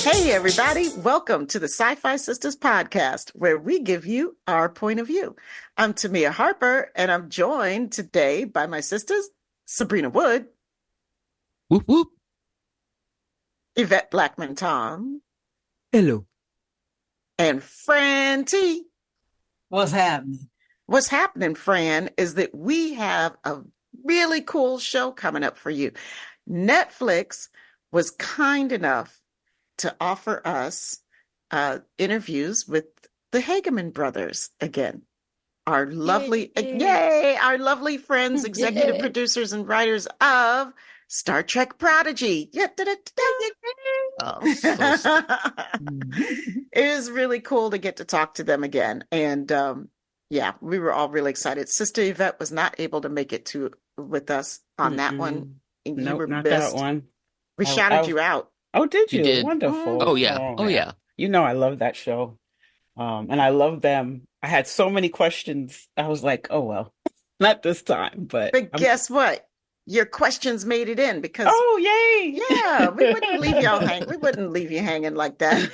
Hey, everybody. Welcome to the Sci-Fi Sisters podcast, where we give you our point of view. I'm Tamia Harper, and I'm joined today by my sisters, Sabrina Wood, Whoop whoop. Yvette Blackman-Tom, Hello. and Fran T. What's happening? What's happening, Fran, is that we have a really cool show coming up for you. Netflix was kind enough to offer us interviews with the Hageman brothers again. Our lovely, yay, our lovely friends, executive producers and writers of Star Trek Prodigy. Yeah, Oh, so it is really cool to get to talk to them again. And yeah, we were all really excited. Sister Yvette was not able to make it with us on that one. You Nope, were not missed. that one. We I- shouted I- you out. Oh, did You you? did. Wonderful. Oh, yeah. Oh, yeah. You know I love that show. And I love them. I had so many questions. I was like, oh well, not this time, but But guess what? Your questions made it in because oh yay. yeah, we wouldn't leave y'all hang. We wouldn't leave you hanging like that.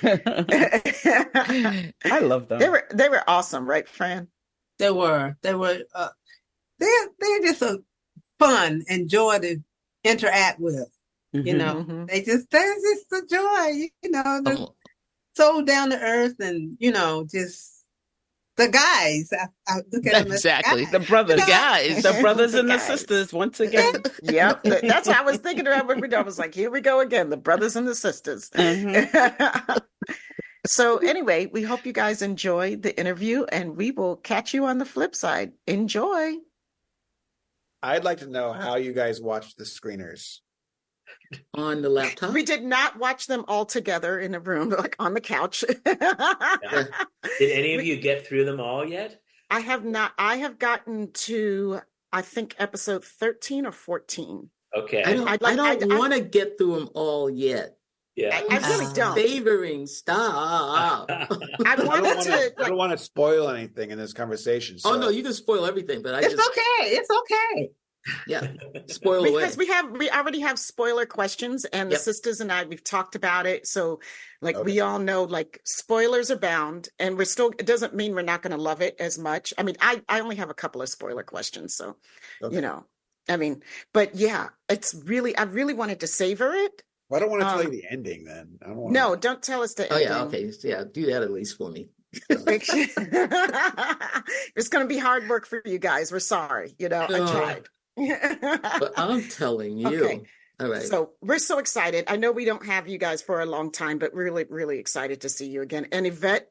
I love them. They were awesome, right, Fran? They were they're just a fun and joy to interact with. You know, Mhm. they're just a joy. You know, they're Oh, so down to earth, and just the guys. I look at them as exactly. guys. The brothers, You know? guys. the brothers The and the guys. sisters once again. Yep, that's what I was thinking about when we done. I was like, here we go again, the brothers and the sisters. So anyway, we hope you guys enjoy the interview, and we will catch you on the flip side. Enjoy. I'd like to know how you guys watched the screeners. On the laptop? We did not watch them all together in a room, like on the couch. Yeah. Did any of you get through them all yet? I have not. I have gotten to, I think, episode 13 or 14. Okay. I don't want to get through them all yet. Yeah. I really don't. Favoring stop. I I wanted to, don't want to spoil anything in this conversation. Oh so- no, you can spoil everything, but It's okay. It's okay. yeah, spoil away. because we already have spoiler questions, and the Yep. sisters and I, we've talked about it. So like Okay. we all know, like spoilers are bound, and it doesn't mean we're not going to love it as much. I mean, I only have a couple of spoiler questions, so Okay. you know, I mean, but yeah, I really wanted to savor it. Well, I don't want to tell you the ending then. I don't want No, don't tell us the Oh yeah, ending. okay, yeah, do that at least for me. It's going to be hard work for you guys. We're sorry. I Oh. tried. But I'm telling you. Okay. All right. So we're so excited. I know we don't have you guys for a long time, but really, really excited to see you again. And Yvette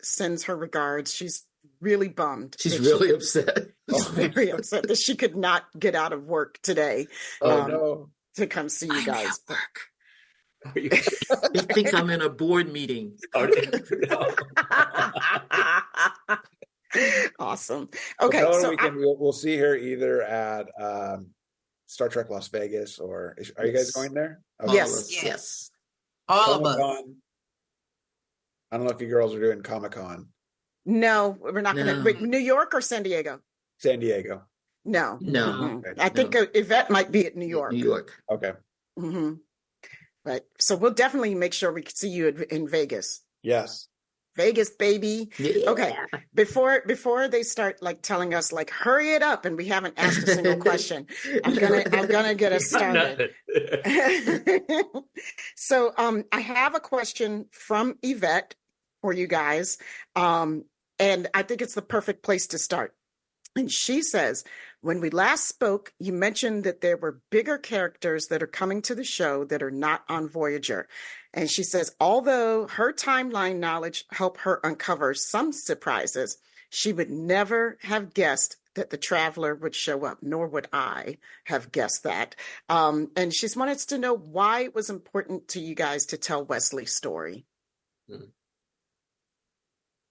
sends her regards. She's really bummed. She's that really she- upset. She's very upset that she could not get out of work today Oh no. to come see you I'm guys. at work. You- They think I'm in a board meeting. Oh, no. Awesome. Well, Okay, tell her so we'll see her either at Star Trek Las Vegas or are you guys Yes. going there? All Yes. of us, Yes. yes. All of us. Comic-Con. I don't know if you girls are doing Comic-Con. no, we're not going to. No. Wait, New York or San Diego? San Diego. No. No. Mm-mm. Okay. I think Yvette might be at New York. New York. Okay. hmm But so we'll definitely make sure we can see you in Vegas. Yes. Vegas, baby. Yeah. Okay. Before they start like telling us like hurry it up, and we haven't asked a single question, I'm gonna get us started. So I have a question from Yvette for you guys. And I think it's the perfect place to start. And she says, when we last spoke, you mentioned that there were bigger characters that are coming to the show that are not on Voyager. And she says, although her timeline knowledge helped her uncover some surprises, she would never have guessed that the Traveler would show up, nor would I have guessed that. And she's wanted to know why it was important to you guys to tell Wesley's story.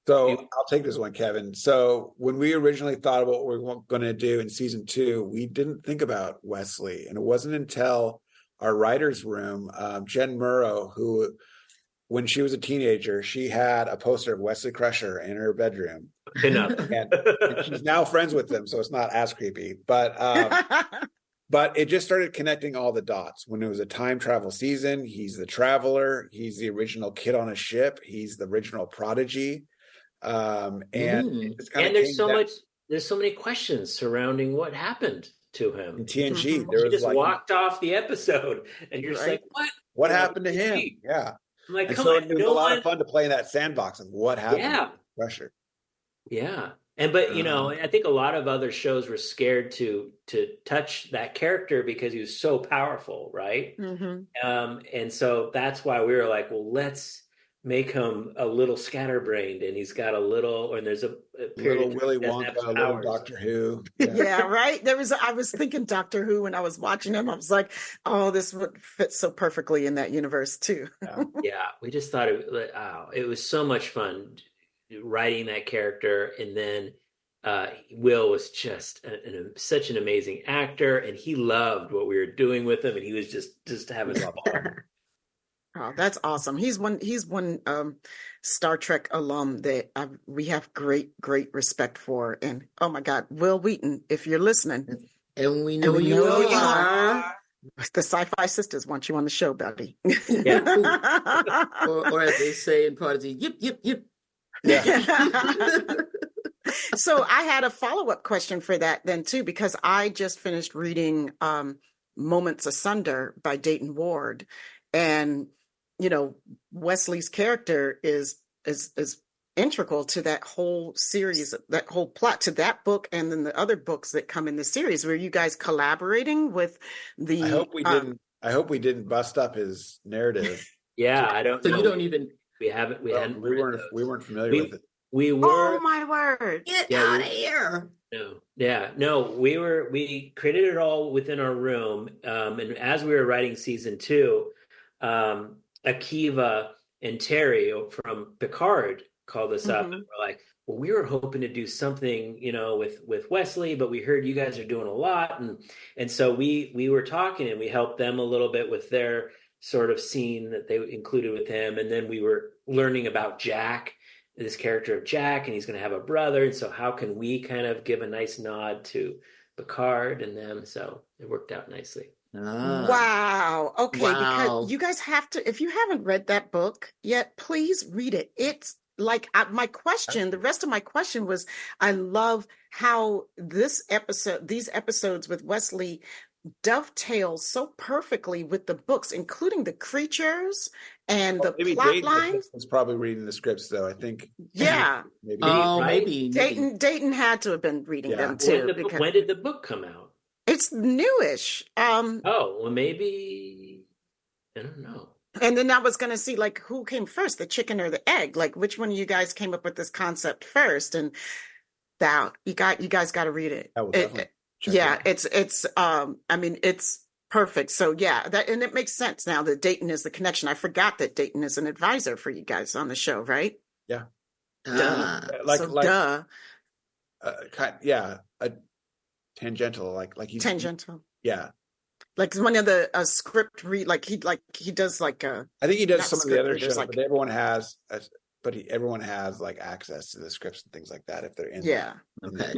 So I'll take this one, Kevin. So when we originally thought about what we were going to do in season 2, we didn't think about Wesley. And it wasn't until our writer's room, Jen Murrow, who, when she was a teenager, she had a poster of Wesley Crusher in her bedroom. Enough. And she's now friends with him, so it's not as creepy. But But it just started connecting all the dots. When it was a time travel season, he's the traveler. He's the original kid on a ship. He's the original prodigy. And it's kind And of there's so many questions surrounding what happened to him. in TNG. Mhm. There He was just like, walked off the episode, and you're just Right. like, what You know, happened to him? TNG. Yeah. I'm like, And come so on, it was a no lot one. of fun to play in that sandbox of what happened. Yeah. Pressure. Yeah. But I think a lot of other shows were scared to touch that character because he was so powerful, right? Mhm. And so that's why we were like, well, let's make him a little scatterbrained, and he's got a little, and there's a period Little of time Willy he doesn't have Wonka, his little powers. Doctor Who. Yeah, right. I was thinking Doctor Who when I was watching him. I was like, oh, this would fit so perfectly in that universe too. Yeah, we just thought it was so much fun writing that character, and then Will was just such an amazing actor, and he loved what we were doing with him, and he was just having fun. Oh, that's awesome. He's one Star Trek alum that we have great respect for. And oh my God, Will Wheaton, if you're listening, And we know we you know you are. the Sci-Fi Sisters want you on the show, buddy. Or as they say in Prodigy, yip, yip, yip. So I had a follow-up question for that then too, because I just finished reading Moments Asunder by Dayton Ward. And Wesley's character is integral to that whole series, that whole plot, to that book, and then the other books that come in the series. Were you guys collaborating with the? I hope we didn't bust up his narrative. Yeah, I don't. So know. you don't even. We haven't. We hadn't. We weren't familiar with it. We were. Oh my word! Get out of here. No, yeah, no. We created it all within our room, and as we were writing season 2, Akiva and Terry from Picard called us up, and we're like, well, we were hoping to do something, with Wesley, but we heard you guys are doing a lot, and so we were talking, and we helped them a little bit with their sort of scene that they included with him, and then we were learning about Jack, this character of Jack, and he's going to have a brother, and so how can we kind of give a nice nod to Picard and them? So it worked out nicely. Wow. Okay. Wow. Because you guys have to, if you haven't read that book yet, please read it. It's like the rest of my question was, I love how these episodes with Wesley dovetail so perfectly with the books, including the creatures and the plot lines. Was probably reading the scripts, though. I think. Yeah. Maybe. Maybe. Dayton had to have been reading them too. When did the book come out? It's newish. Well, maybe I don't know. And then I was going to see, like, who came first, the chicken or the egg? Like, which one of you guys came up with this concept first? And that you guys got to read it. I will definitely check it's I mean, it's perfect. So yeah, and it makes sense now that Dayton is the connection. I forgot that Dayton is an advisor for you guys on the show, right? Yeah. Duh. Tangential, like he's tangential. Yeah. Like one of the script read, he does like a. I think he does some of the other shows, like, but everyone has like access to the scripts and things like that if they're in. Yeah. Okay.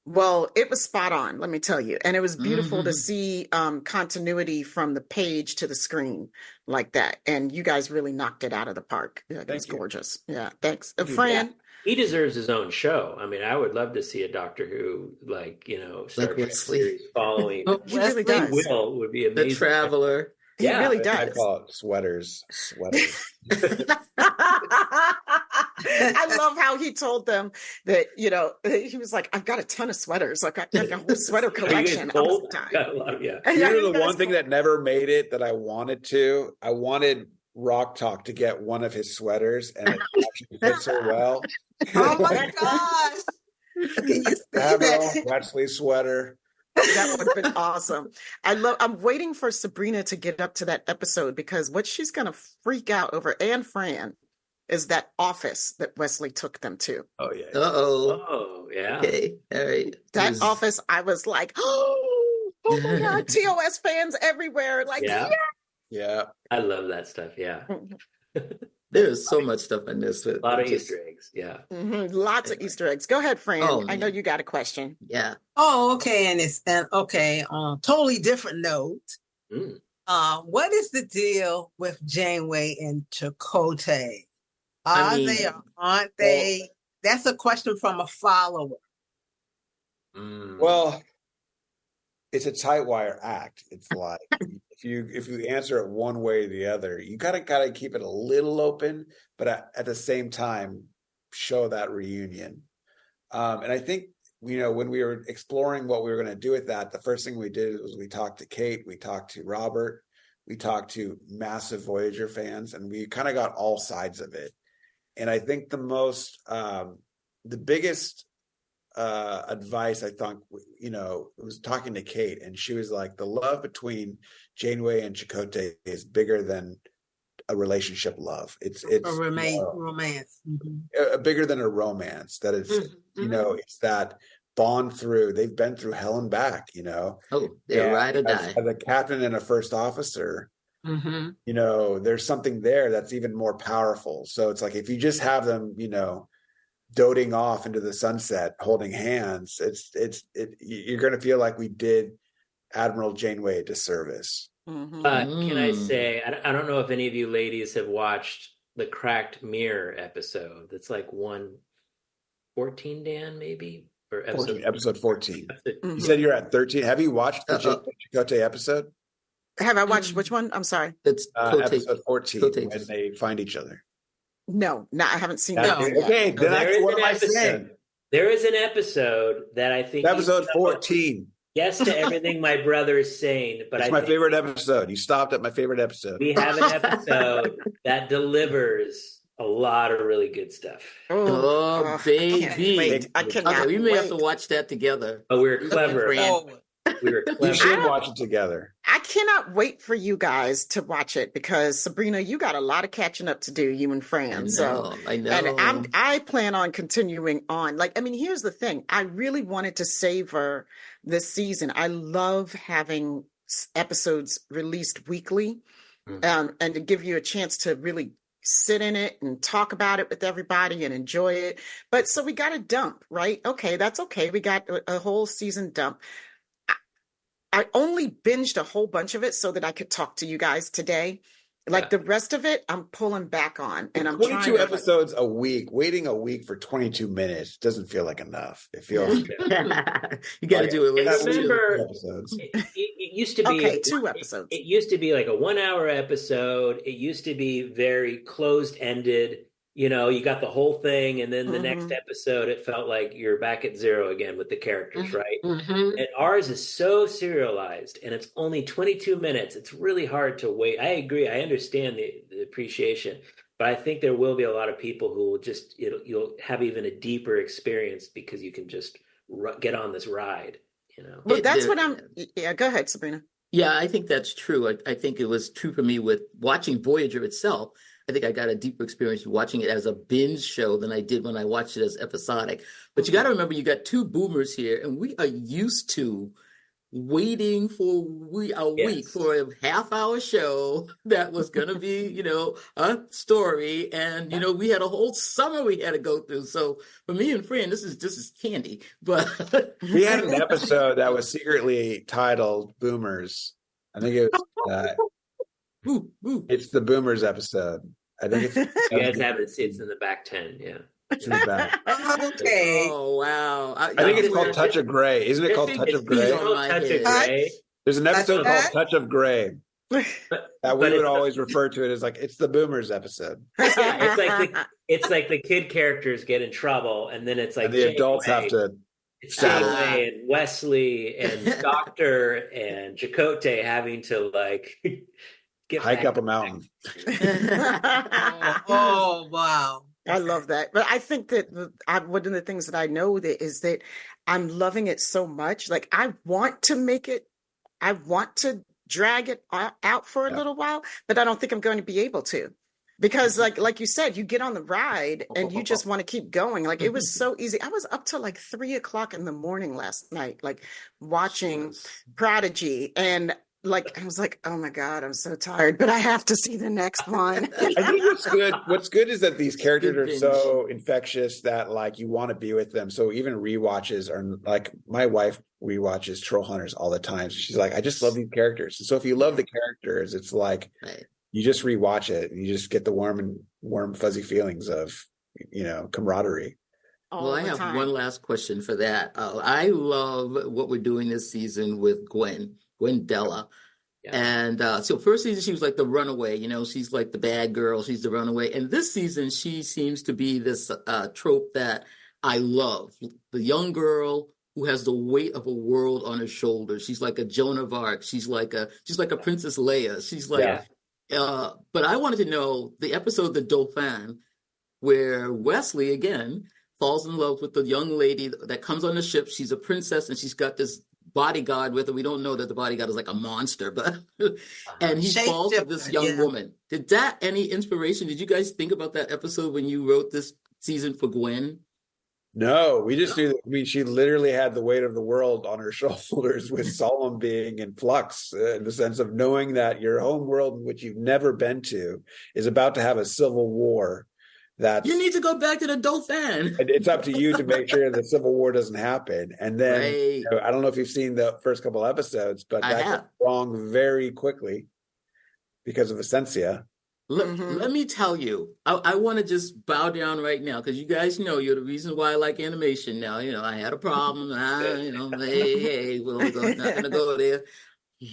Well, it was spot on, let me tell you, and it was beautiful to see continuity from the page to the screen like that. And you guys really knocked it out of the park. Yeah, it was gorgeous. Yeah, thanks, Fran. Yeah. He deserves his own show. I mean, I would love to see a Doctor Who, Star Trek series following. He really does. Will would be amazing. The Traveler. He really does. I call it sweaters. I love how he told them that, he was like, I've got a ton of sweaters. Like, I've got a whole sweater collection. Got a lot, yeah. Here's the one thing that never made it that I wanted to. I wanted Rock Talk to get one of his sweaters, and it actually fits her well. Oh my gosh. Can you see that? Wesley sweater. That would have been awesome. I'm waiting for Sabrina to get up to that episode, because what she's going to freak out over, and Fran, is that office that Wesley took them to. Oh, yeah. Oh, yeah. Okay. All right. That office, I was like, oh my God, TOS fans everywhere. Like, Yeah. Yeah. I love that stuff. Yeah. There's so much stuff in this. A lot of Easter eggs. Yeah. Lots of Easter eggs. Go ahead, Fran. Oh, I know man. you got a question. Yeah. Oh, okay. Okay. On a totally different note, Mm. what is the deal with Janeway and Chakotay? I mean, They or aren't they? That's a question from a follower. Mm. Well, it's a tight wire act. It's like if you answer it one way or the other, you gotta keep it a little open, but at the same time show that reunion. And I think when we were exploring what we were going to do with that, the first thing we did was we talked to Kate, we talked to Robert, we talked to massive Voyager fans, and we kind of got all sides of it. And I think the biggest advice I thought, was talking to Kate, and she was like, the love between Janeway and Chakotay is bigger than a relationship love. It's A romance. bigger than a romance. That it's it's that bond through. They've been through hell and back. Oh, they're ride or die. As a captain and a first officer, there's something there that's even more powerful. So it's like if you just have them, doting off into the sunset, holding hands, you're going to feel like we did Admiral Janeway a disservice. Can I say, I don't know if any of you ladies have watched the Cracked Mirror episode. That's like 114, Dan, maybe? Or episode 14. You said you're at 13. Have you watched the Chakotay episode? Have I watched which one? I'm sorry. It's episode 14 when they find each other. No, I haven't seen that. Okay, then what am I saying? There is an episode that I think episode 14. Yes to everything my brother is saying, but it's my favorite episode. You stopped at my favorite episode. We have an episode that delivers a lot of really good stuff. Oh, baby! I cannot. Okay, we may have to watch that together. Oh, we're clever. We were clever. You should watch it together. I cannot wait for you guys to watch it because Sabrina, you got a lot of catching up to do, you and Fran. I know. And I plan on continuing on. Here's the thing. I really wanted to savor this season. I love having episodes released weekly, and to give you a chance to really sit in it and talk about it with everybody and enjoy it. But so we got a dump, right? Okay, that's okay. We got a whole season dump. I only binged a whole bunch of it so that I could talk to you guys today. The rest of it, I'm pulling back on, and I'm 22 episodes a week. Waiting a week for 22 minutes doesn't feel like enough. It feels you got to do it. Remember, episodes. It used to be 2 episodes. It used to be like a 1 hour episode. It used to be very closed ended. You got the whole thing, and then the next episode, it felt like you're back at zero again with the characters, right? And ours is so serialized, and it's only 22 minutes. It's really hard to wait. I agree. I understand the appreciation, but I think there will be a lot of people who will just, you'll have even a deeper experience because you can just get on this ride, Well, that's what yeah, go ahead, Sabrina. Yeah, I think that's true. I think it was true for me with watching Voyager itself. I think I got a deeper experience watching it as a binge show than I did when I watched it as episodic. But you got to remember, you got 2 boomers here, and we are used to waiting for a week for a half-hour show that was going to be, a story. And, we had a whole summer we had to go through. So for me and Fran, this is candy. But we had an episode that was secretly titled Boomers. I think it was... It's the Boomers episode. I think it's. You guys have it. It's in the back 10. Yeah. It's in the back. Okay. Oh wow! I think it's called Touch of Gray. Isn't it called Touch of Gray? Touch of Gray. There's an episode called Touch of Gray that we would always refer to it as like it's the Boomers episode. It's like the kid characters get in trouble, and then it's like and the adults have to. It's Janeway and Wesley and Doctor and Chakotay having to hike up a mountain. Oh, wow. I love that. But I think that one of the things that I know is that I'm loving it so much. I want to drag it out for a little while, but I don't think I'm going to be able to. Because like you said, you get on the ride and you just want to keep going. It was so easy. I was up till 3 o'clock in the morning last night, watching Prodigy. And like, I was like, oh my God, I'm so tired, but I have to see the next one. I think what's good is that these characters are binge. so infectious that like you want to be with them. So even rewatches are like, my wife rewatches Troll Hunters all the time. She's like, I just love these characters. And so if you love the characters, it's like Right. you just rewatch it and you just get the warm fuzzy feelings of, camaraderie. All Well, I the have time. one last question for that. I love what we're doing this season with Gwendella. Yeah. And so first season, she was like the runaway, she's like the bad girl. She's the runaway. And this season, she seems to be this trope that I love. The young girl who has the weight of a world on her shoulders. She's like a Joan of Arc. She's like a Princess Leia. She's like, but I wanted to know the episode, The Dauphin, where Wesley, again, falls in love with the young lady that comes on the ship. She's a princess and she's got this bodyguard with her. We don't know that the bodyguard is like a monster, but and he falls with this young woman. Did that any inspiration? Did you guys think about that episode when you wrote this season for Gwen? No, we just knew that. I mean, she literally had the weight of the world on her shoulders, with Solemn being in flux, in the sense of knowing that your home world, in which you've never been to, is about to have a civil war. You need to go back to the Dauphin. It's up to you to make sure the civil war doesn't happen. And then I don't know if you've seen the first couple episodes, but that got wrong very quickly because of Essentia. Let me tell you, I want to just bow down right now, because you guys know you're the reason why I like animation now. I had a problem. Hey, we're not going to go there.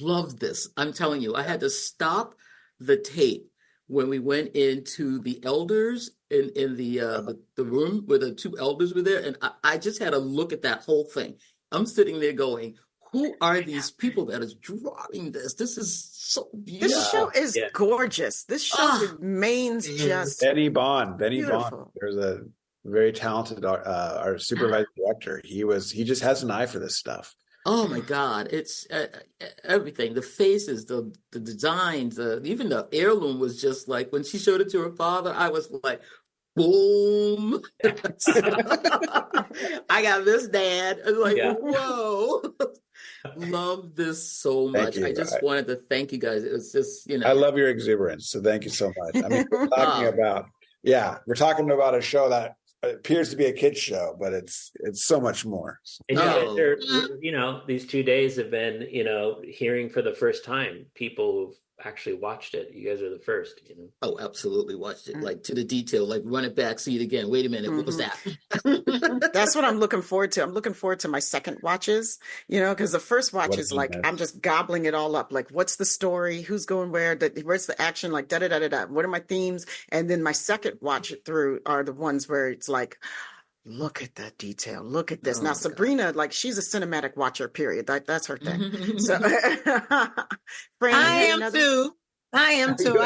Love this. I'm telling you, I had to stop the tape when we went into the elders in the room where the two elders were there, and I just had to look at that whole thing. I'm sitting there going, who are these people that is drawing this? This is so beautiful. This show is gorgeous. This show remains just Benny Bond. beautiful. There's a very talented our supervising director. He just has an eye for this stuff. Oh my God! It's everything. The faces, the designs, even the heirloom was just like, when she showed it to her father, I was like, boom! I got this, Dad. I was like, whoa! Love this so much. I just wanted to thank you guys. It was just, I love your exuberance, so thank you so much. I mean, we're talking about a show that appears to be a kid's show, but it's so much more. And these 2 days have been, hearing for the first time people who've actually watched it. You guys are the first. Oh, absolutely watched it, like to the detail, like run it back, see it again. Wait a minute, what was that? That's what I'm looking forward to. I'm looking forward to my second watches, because the first watch is like, I'm just gobbling it all up. Like, what's the story? Who's going where? Where's the action? Like, da-da-da-da-da. What are my themes? And then my second watch through are the ones where it's like, look at that detail. Look at this. Now, Sabrina, like, she's a cinematic watcher, period. That's her thing. So, Fran, I am too.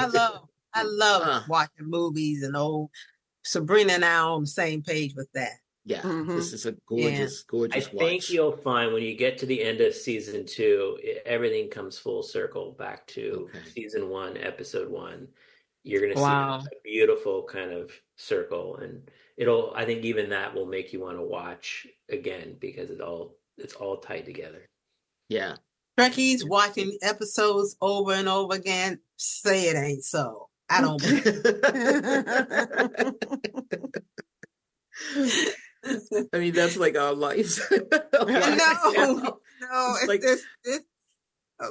I love watching movies, and Sabrina and I are on the same page with that. Yeah, this is a gorgeous watch. I think you'll find when you get to the end of season 2, everything comes full circle back to season 1, episode 1. You're going to see a beautiful kind of circle, and I think even that will make you want to watch again, because it's all tied together. Yeah. Trekkies watching episodes over and over again, say it ain't so. I don't believe I mean, that's like our lives. No, it's like,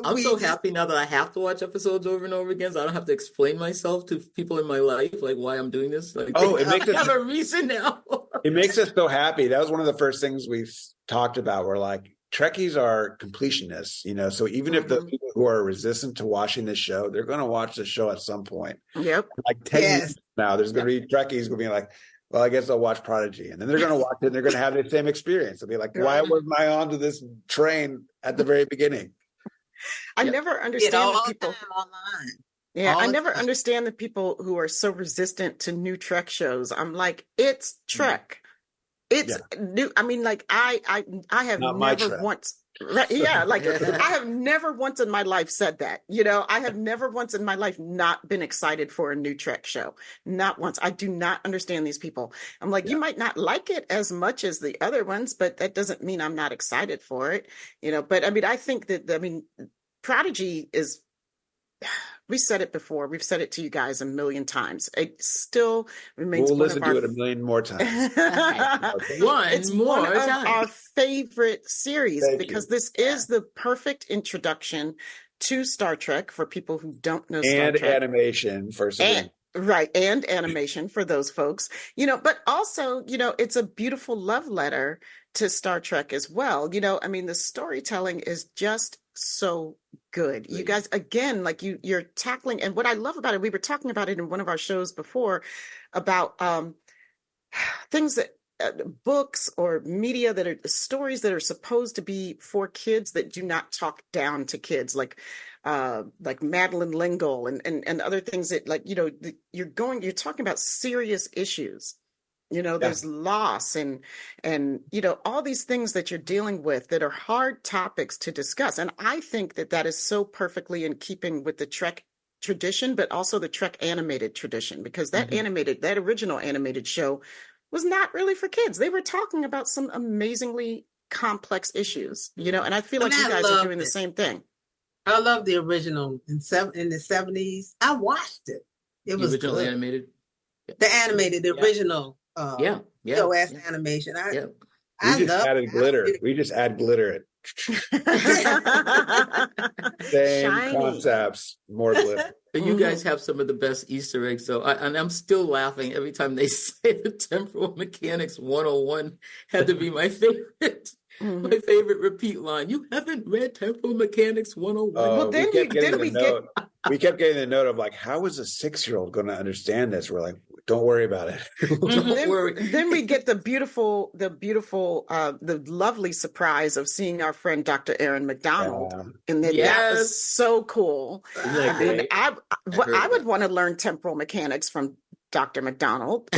I'm so happy now that I have to watch episodes over and over again, so I don't have to explain myself to people in my life, like why I'm doing this. Like, it makes us have a reason now. It makes us so happy. That was one of the first things we've talked about. We're like, Trekkies are completionists, so even if the people who are resistant to watching this show, they're going to watch the show at some point. Yep. Like 10 years now, there's going to be Trekkies going to be like, well, I guess I'll watch Prodigy. And then they're going to watch it and they're going to have the same experience. They'll be like, why wasn't I onto this train at the very beginning? I never understand the people online. Yeah, I never understand the people who are so resistant to new Trek shows. I'm like, it's Trek. It's new. I mean, like I have never once. Yeah, like I have never once in my life said that. I have never once in my life not been excited for a new Trek show. Not once. I do not understand these people. I'm like, you might not like it as much as the other ones, but that doesn't mean I'm not excited for it. But I mean, I think that Prodigy is, we said it before, we've said it to you guys a million times. It still remains We'll one listen of our to it a million more times. it's one of our favorite series Thank because you. this is the perfect introduction to Star Trek for people who don't know Star And Trek. animation for Sabrina. And animation for those folks, but also, it's a beautiful love letter to Star Trek as well. I mean, the storytelling is just so good. You guys, again, like you're tackling, and what I love about it, we were talking about it in one of our shows before about things that books or media that are stories that are supposed to be for kids that do not talk down to kids, like Madeline Lingle and other things that, like, you're talking about serious issues. There's loss and all these things that you're dealing with that are hard topics to discuss. And I think that is so perfectly in keeping with the Trek tradition, but also the Trek animated tradition, because that original animated show was not really for kids. They were talking about some amazingly complex issues, and I feel like you guys are doing the same thing. I love the original in the 70s. I watched it. It was original good. Animated. The animated, the original POS animation. We just added glitter. We just add glitter. Same Shiny concepts, more glitter. But you guys have some of the best Easter eggs, though. And I'm still laughing every time they say the Temporal Mechanics 101 had to be my favorite. My favorite repeat line. You haven't read Temporal Mechanics 101? Well, then we kept getting the note of like, how is a 6-year-old going to understand this? We're like, don't worry about it. Don't worry. Then we get the lovely surprise of seeing our friend Dr. Aaron McDonald, and then that was so cool. I would want to learn temporal mechanics from Dr. McDonald.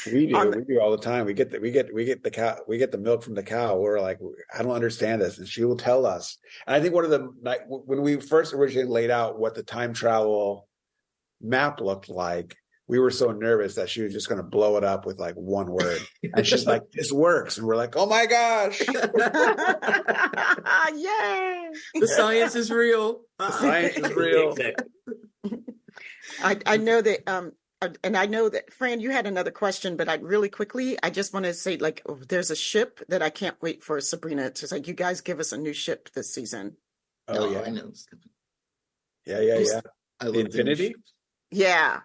We do all the time. We get the milk from the cow. We're like, I don't understand this, and she will tell us. And I think one of the, when we first originally laid out what the time travel map looked like, we were so nervous that she was just going to blow it up with like one word, and she's like, "This works," and we're like, "Oh my gosh!" Yay! The science is real. The science is real. I know that. And I know that, Fran, you had another question, but I just want to say, like, there's a ship that I can't wait for Sabrina. It's like, you guys give us a new ship this season. Oh, yeah. I know. Yeah. I love Infinity? Yeah.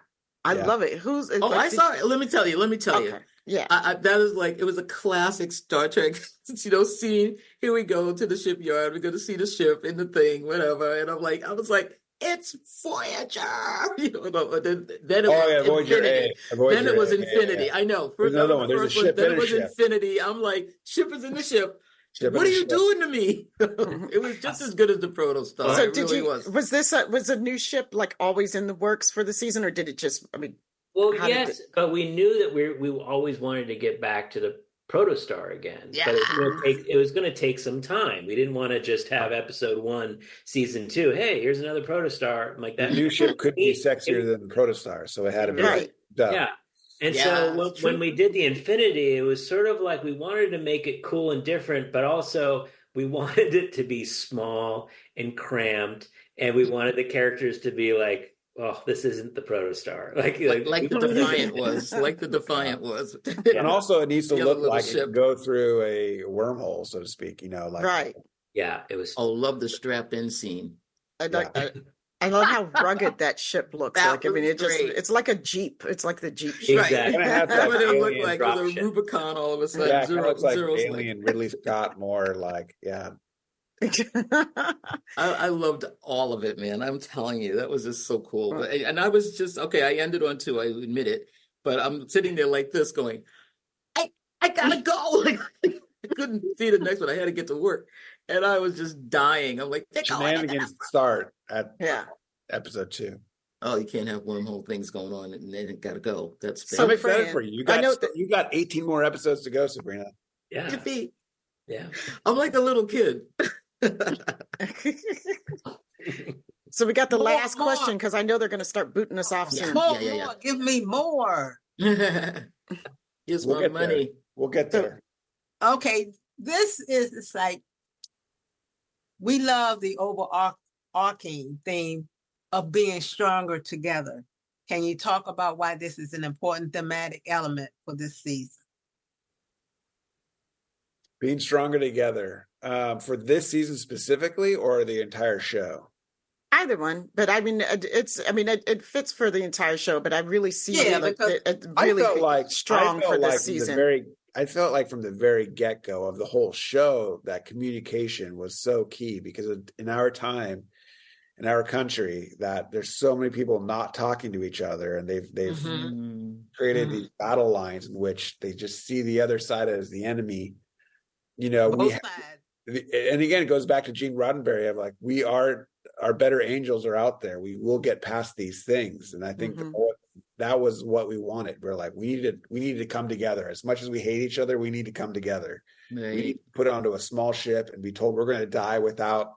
I love it. I saw it. Let me tell you. Okay. Yeah. That is like, it was a classic Star Trek, scene. Here we go to the shipyard. We're going to see the ship in the thing, whatever. And I was like, it's Voyager. Then it was Infinity. Then it was Infinity. I know. There's another one. There's a ship. Then it was Infinity. I'm like, ship is in the ship. What are you doing to me? It was just as good as the Proto Star. So was a new ship like always in the works for the season, or did it just? I mean, well, yes, but we knew that we always wanted to get back to the Protostar again. Yeah. But it was going to take some time. We didn't want to just have episode 1, season 2. Hey, here's another Protostar. Like that. The new ship could be sexier than the Protostar, so it had to be right. Yeah. And so when we did the Infinity, it was sort of like we wanted to make it cool and different, but also we wanted it to be small and cramped, and we wanted the characters to be like, oh, this isn't the Protostar. Like the Defiant was. Like the Defiant was. And also it needs to look like it go through a wormhole, so to speak, right. Yeah, it was. Oh, love the strap-in scene. I love how rugged that ship looks like. I mean, it's like a Jeep. It's like the Jeep ship. Exactly. That's what it looked like with a Rubicon all of a sudden. Yeah, it looks like Alien Ridley Scott more like, I loved all of it, man. I'm telling you, that was just so cool. But, and I was just, I ended on 2, I admit it. But I'm sitting there like this going, I gotta go. I couldn't see the next one. I had to get to work. And I was just dying. I'm like, shenanigans start at episode 2. Oh, you can't have wormhole things going on and then it gotta go. That's so I'm excited for you. You got 18 more episodes to go, Sabrina. Yeah. Yeah. I'm like a little kid. So we got the last question, because I know they're going to start booting us off soon. More. Give me more. Here's more money. We'll get there. Okay, it's like we love the overarching theme of being stronger together. Can you talk about why this is an important thematic element for this season? Being stronger together for this season specifically, or the entire show? Either one, but I mean, it fits for the entire show. But I really see because it really strong for this season. I felt like from the very get-go of the whole show that communication was so key, because in our time, in our country, that there's so many people not talking to each other, and they've created these battle lines in which they just see the other side as the enemy. You know, and again, it goes back to Gene Roddenberry of like, our better angels are out there. We will get past these things. And I think that was what we wanted. We're like, we needed to come together. As much as we hate each other, we need to come together. Right. We need to put it onto a small ship and be told we're going to die without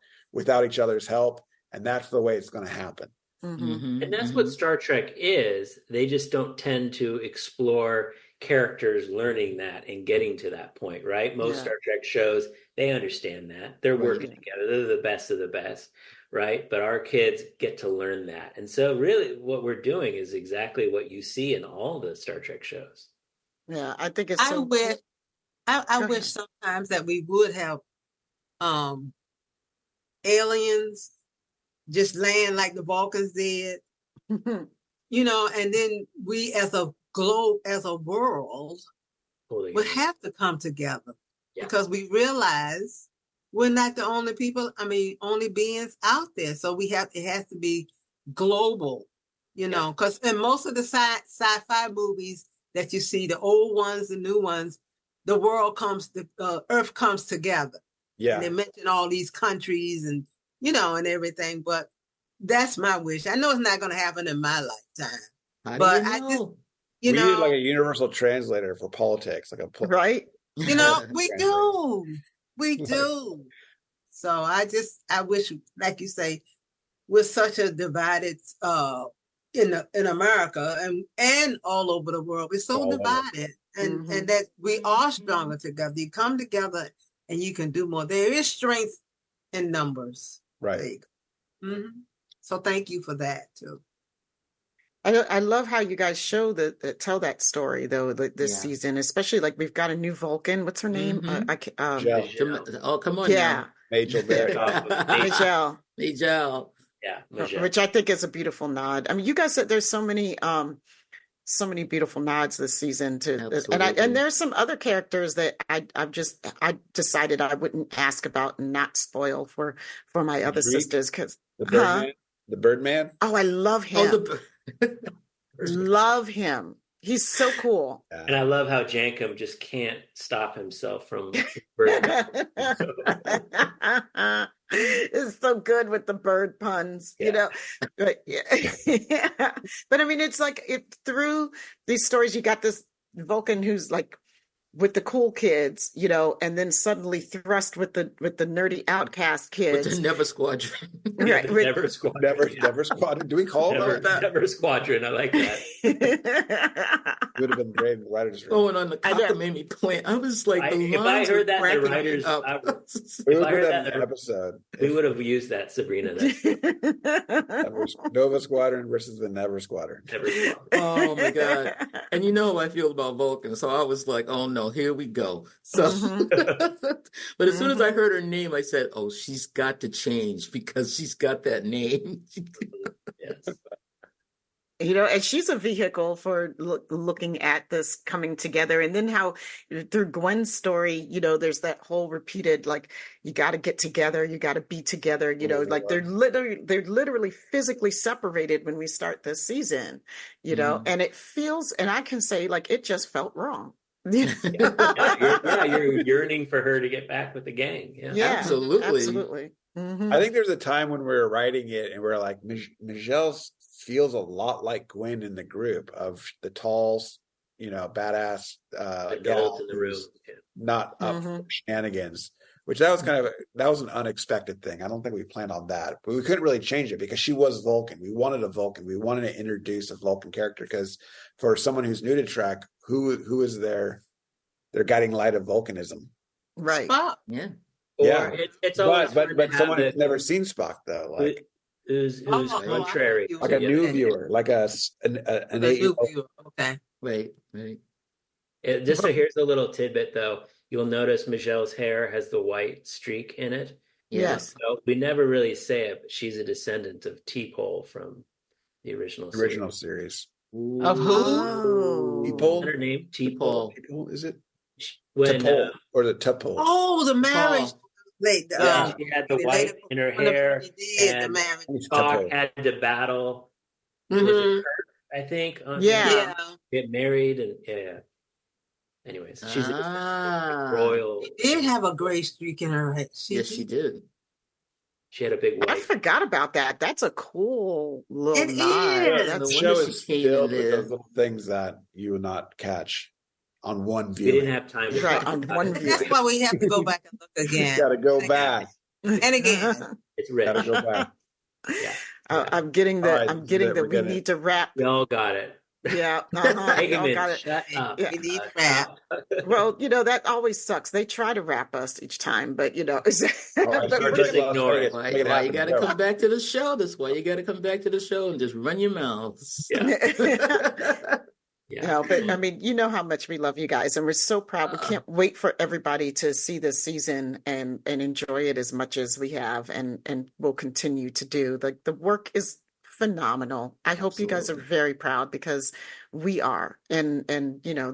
each other's help. And that's the way it's going to happen. And that's what Star Trek is. They just don't tend to explore characters learning that and getting to that point, right? Most Star Trek shows, they understand that. They're working together. They're the best of the best, right? But our kids get to learn that. And so really what we're doing is exactly what you see in all the Star Trek shows. Yeah, I think it's so I wish sometimes that we would have aliens just land like the Vulcans did, you know, and then we as a globe, as a world, would have to come together because we realize we're not the only people, only beings out there. So it has to be global, you know, because in most of the sci-fi movies that you see, the old ones, the new ones, the Earth comes together. Yeah. And they mention all these countries and, you know, and everything, but that's my wish. I know it's not going to happen in my lifetime, but I just, we need like a universal translator for politics, right? You know, we do. So I wish, like you say, we're such a divided in America and all over the world. We're so divided, and that we are stronger together. You come together and you can do more. There is strength in numbers, right? So thank you for that too. I love how you guys tell that story though, this season, especially like we've got a new Vulcan. What's her name? Oh, come on. Yeah. Majel. Majel. Yeah. Majel. Which I think is a beautiful nod. I mean, you guys said there's so many beautiful nods this season to, and there's some other characters that I decided I wouldn't ask about and not spoil for my other sisters because the Birdman. Oh, I love him. Love him. He's so cool. And I love how Jankum just can't stop himself from It's so good with the bird puns, you know. But but I mean, it's like through these stories, you got this Vulcan who's like with the cool kids, you know, and then suddenly thrust with the nerdy outcast kids. With the Never Squadron. Right. Never Squadron. Never Squadron. Do we call it that? Never Squadron. I like that. Would have been great writers. Going on the cock made me plant. I was like, if I heard that in the writers, if I heard that in an episode, we would have used that, Sabrina. Nova Squadron versus the Never Squadron. Never Squadron. Oh my God. And you know how I feel about Vulcan. So I was like, oh no, here we go. So, but as soon as I heard her name, I said, oh, she's got to change because she's got that name. Yes. You know, and she's a vehicle for looking at this coming together. And then how through Gwen's story, you know, there's that whole repeated, like, you got to get together, you got to be together, you know, like they're literally physically separated when we start this season, you know, and it feels, and I can say like, it just felt wrong. You're yearning for her to get back with the gang. Yeah, absolutely. I think there's a time when we were writing it and we're like, Michelle feels a lot like Gwen in the group of the tall, you know, badass adult in the room, not up for shenanigans. Which that was an unexpected thing. I don't think we planned on that, but we couldn't really change it because she was Vulcan. We wanted a Vulcan. We wanted to introduce a Vulcan character because for someone who's new to Trek, who is their guiding light of Vulcanism? Right. Spock. Yeah. Yeah. It's always fun to But have someone who's never seen Spock though, like who's Oh, I contrary. see like what a you're new saying. viewer, like an A new 8-year-old. viewer. Okay. Right. Just so here's a little tidbit though. You'll notice Michelle's hair has the white streak in it. Yes. So we never really say it, but she's a descendant of T-Pole from the Original series. Of who? Oh. People? Her name T-Pole. People, is it? when T'Pol or the T'Pol? Oh, the marriage. Late. she had the white in her hair, The and marriage. Spock had to battle. Was it Mhm. Kirk, I think? Yeah. Yeah. Get married and Anyways, she's a royal. She did have a gray streak in her head. Yes, she did. She had a big I white. forgot about that. That's a cool little It nod. is. That's The No show wonder is she came filled in with there. those little things that you will not catch on one We view. didn't have time to right talk on about one it. And that's view. why we have to go back and look again. Got to go And back. And again. It's rich. Got to go back. Yeah. I'm getting All that. right, I'm this is getting it. that We're we getting need it. to wrap. We all got it. Yeah. Y'all got Hageman, it. shut up. Yeah. We need rap. Well, that always sucks. They try to wrap us each time, but All right, but Star we're just Trek gonna- Las ignore Vegas. it. Why Make it you happen. got to Go. come back to the show? That's why you got to come back to the show and just run your mouths. Yeah. But I mean, you know how much we love you guys, and we're so proud. We can't wait for everybody to see this season and enjoy it as much as we have, and we'll continue to do. The work is phenomenal. I hope you guys are Absolutely. very proud, because we are, and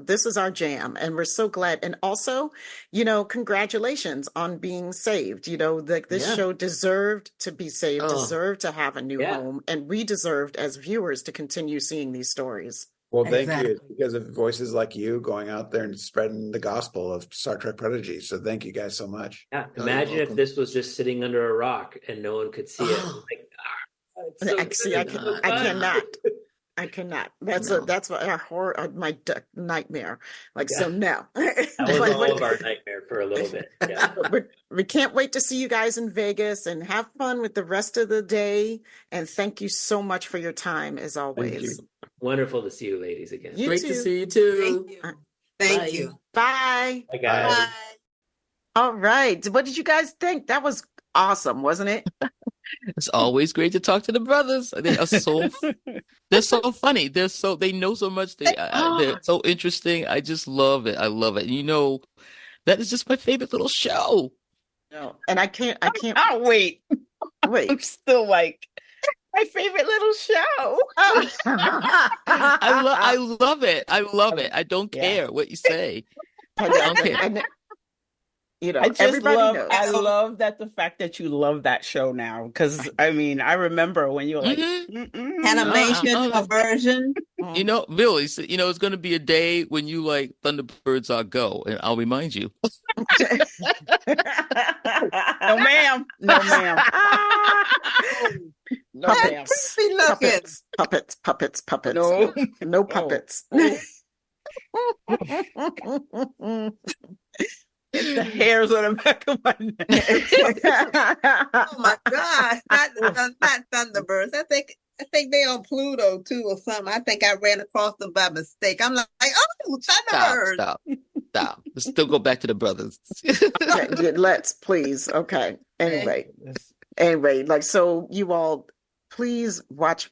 this is our jam, and we're so glad. And also, congratulations on being saved. This Yeah. show deserved to be saved, Oh. deserved to have a new Yeah. home, and we deserved as viewers to continue seeing these stories. Well, thank you. Exactly. It's because of voices like you going out there and spreading the gospel of Star Trek Prodigy. So thank you guys so much. Yeah. you're Imagine if welcome. this was just sitting under a rock and no one could see it. Oh. Like, it's so See, I good. can, So I fun. cannot. I cannot. That's No. that's what our horror, my nightmare. Like Yeah. so, no. That was But all of our nightmare for a little bit. Yeah. we can't wait to see you guys in Vegas and have fun with the rest of the day. And thank you so much for your time, as always. you. Wonderful to see you ladies again. You Great too. to see you too. Thank you. Bye. Thank you. Bye. Bye, guys. Bye. All right. What did you guys think? That was awesome, wasn't it? It's always great to talk to the brothers. They are they're so funny. They know so much. They're so interesting. I just love it. I love it. And that is just my favorite little show. No. And I can't. Oh, wait. Wait. I'm still like, my favorite little show. I love it. I love it. I don't Yeah. care what you say. I don't care. I just everybody love, knows. I love that the fact that you love that show now. Because, I mean, I remember when you were like, Mhm. Animation version. Bill, it's going to be a day when you like Thunderbirds Are Go, and I'll remind you. no, ma'am. No, ma'am. No, ma'am. Creepy looking. Puppets. No. No puppets. It's the hairs on the back of my neck. Oh my God! Not Thunderbirds. I think they're on Pluto too, or something. I think I ran across them by mistake. I'm like, oh, Thunderbirds. Stop. Let's still go back to the brothers. Okay, let's please. Okay. Anyway, so you all please watch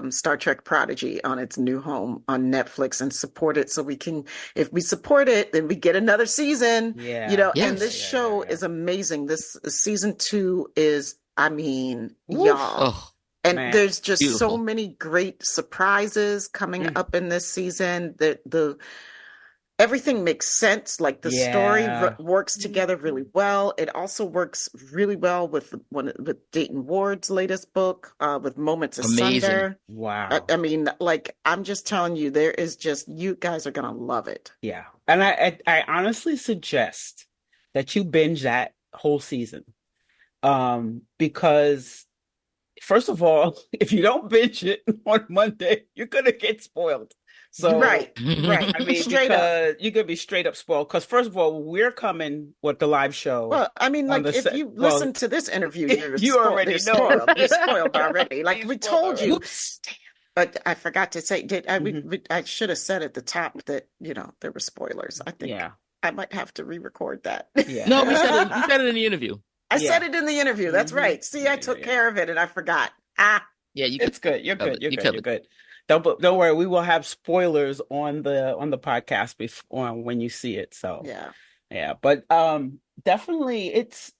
Star Trek Prodigy on its new home on Netflix and support it, so we can, if we support it, then we get another season. Yeah. And Yes. this show is amazing. This season 2 is, I mean, Woof. y'all. Oh, And Man, there's just so beautiful. many great surprises coming up in this season. The everything makes sense. Like the story Yeah. works together really well. It also works really well with Dayton Ward's latest book, with Moments Amazing. Asunder. Wow. I mean, like, I'm just telling you, there is just, you guys are gonna love it. Yeah. And I honestly suggest that you binge that whole season. Because first of all, if you don't binge it on Monday, you're gonna get spoiled. So Right. I mean, Straight up. because you're gonna be straight up spoiled. Because first of all, we're coming with the live show. Well, I mean, on like, the if you listen to this interview, you already know. spoiled. You're spoiled already. Like, we told you. Oops. But I forgot to say, Mhm. I should have said at the top that, there were spoilers. I think. Yeah. I might have to re-record that. Yeah. No, we said it in the interview. I said it in the interview. That's right. See, I took care of it and I forgot. Yeah, It's good. You're good. You're good. You're covered. good. Don't worry. We will have spoilers on the podcast before when you see it. So yeah. But definitely, it's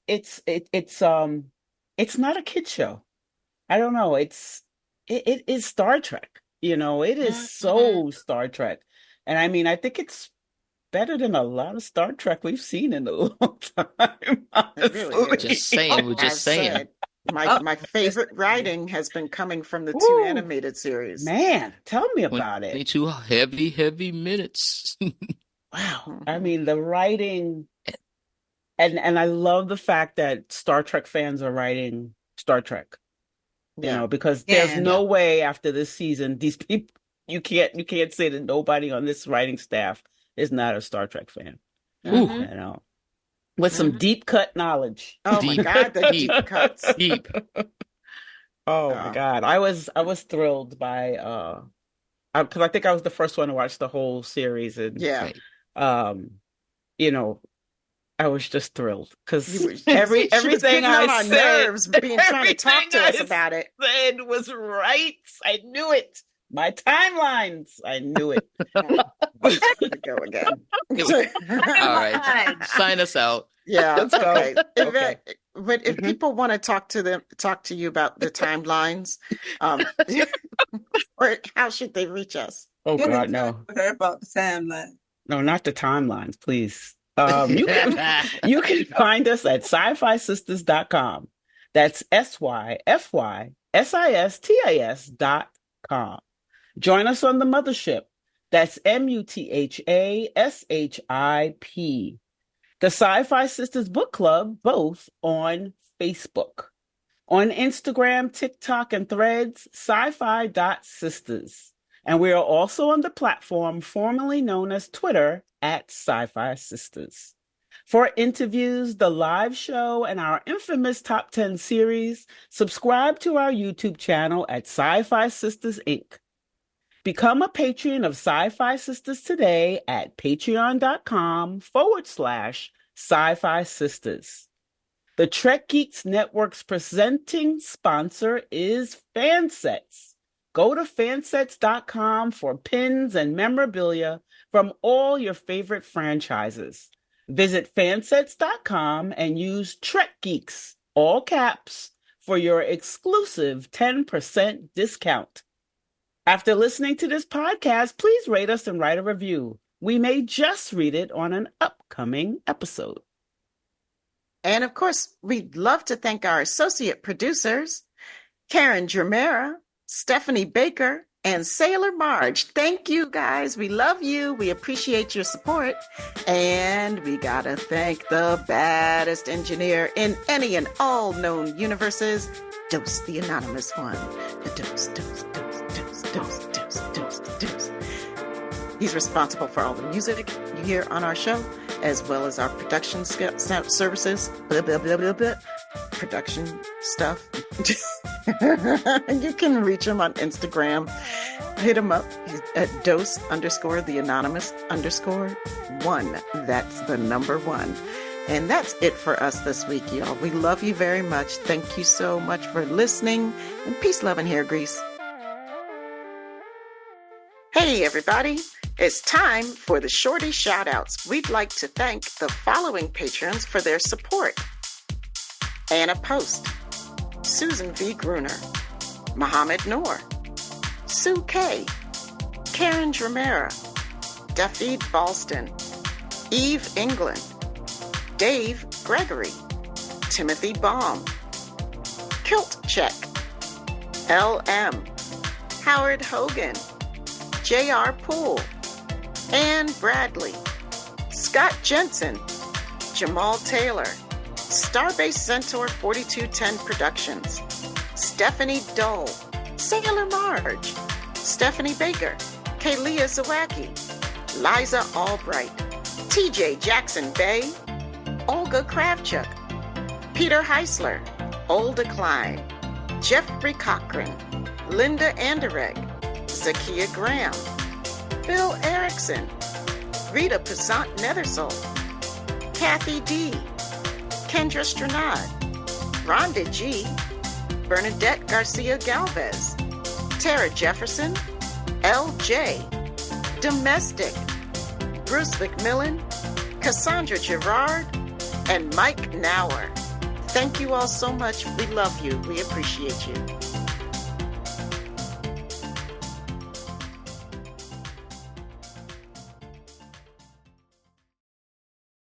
not a kid show. I don't know. It is Star Trek. It is so Star Trek, and I mean, I think it's better than a lot of Star Trek we've seen in a long time. Really just saying. We're just saying. My favorite writing has been coming from the two animated series. Man, tell me about it. 22 heavy minutes. Wow. I mean, the writing, and I love the fact that Star Trek fans are writing Star Trek. Because there's no way after this season, these people, you can't say that nobody on this writing staff is not a Star Trek fan. With some deep cut knowledge. Oh my God, the deep cuts. Deep. Oh my God. I was thrilled by because I think I was the first one to watch the whole series, and I was just thrilled because everything I said, nerves being trying to talk to us about it, said was right. I knew it. My timelines, I knew it. Go again. All right, sign us out. Yeah, let's go. Okay. Okay. But if people want to talk to you about the timelines, or how should they reach us? Oh God, no! About the timeline. No, not the timelines, please. You can find us at sci-fi-sisters.com. That's SYFYSISTAS.com. Join us on the mothership. That's MUTHASHIP. The Sci-Fi Sisters Book Club, both on Facebook. On Instagram, TikTok, and Threads, sci-fi.sisters. And we are also on the platform formerly known as Twitter at Sci-Fi Sisters. For interviews, the live show, and our infamous Top 10 series, subscribe to our YouTube channel at Sci-Fi Sisters Inc. Become a patron of Sci-Fi Sisters today at patreon.com/Sci-Fi Sisters. The Trek Geeks Network's presenting sponsor is Fansets. Go to fansets.com for pins and memorabilia from all your favorite franchises. Visit fansets.com and use Trek Geeks, all caps, for your exclusive 10% discount. After listening to this podcast, please rate us and write a review. We may just read it on an upcoming episode. And of course, we'd love to thank our associate producers, Karen Germera, Stephanie Baker, and Sailor Marge. Thank you, guys. We love you. We appreciate your support. And we gotta thank the baddest engineer in any and all known universes, Dose, the anonymous one. The Dose. He's responsible for all the music you hear on our show, as well as our production services, production stuff. You can reach him on Instagram. Hit him up. He's at dose_the_anonymous_1. That's the number 1. And that's it for us this week, y'all. We love you very much. Thank you so much for listening. And peace, love, and hair grease. Hey, everybody. It's time for the shorty shout-outs. We'd like to thank the following patrons for their support. Anna Post, Susan V. Gruner, Mohammed Noor, Sue K., Karen Dramera, Daphne Balston, Eve England, Dave Gregory, Timothy Baum, Kilt Check, L.M., Howard Hogan, J.R. Poole, Ann Bradley, Scott Jensen, Jamal Taylor, Starbase Centaur 4210 Productions, Stephanie Dole, Sailor Marge, Stephanie Baker, Kaylia Zawacki, Liza Albright, TJ Jackson Bay, Olga Kravchuk, Peter Heisler, Olda Klein, Jeffrey Cochran, Linda Anderegg, Zakia Graham, Bill Erickson, Rita Passant Nethersole, Kathy D, Kendra Stranad, Rhonda G, Bernadette Garcia Galvez, Tara Jefferson, LJ, Domestic, Bruce McMillan, Cassandra Gerard, and Mike Nauer. Thank you all so much. We love you. We appreciate you.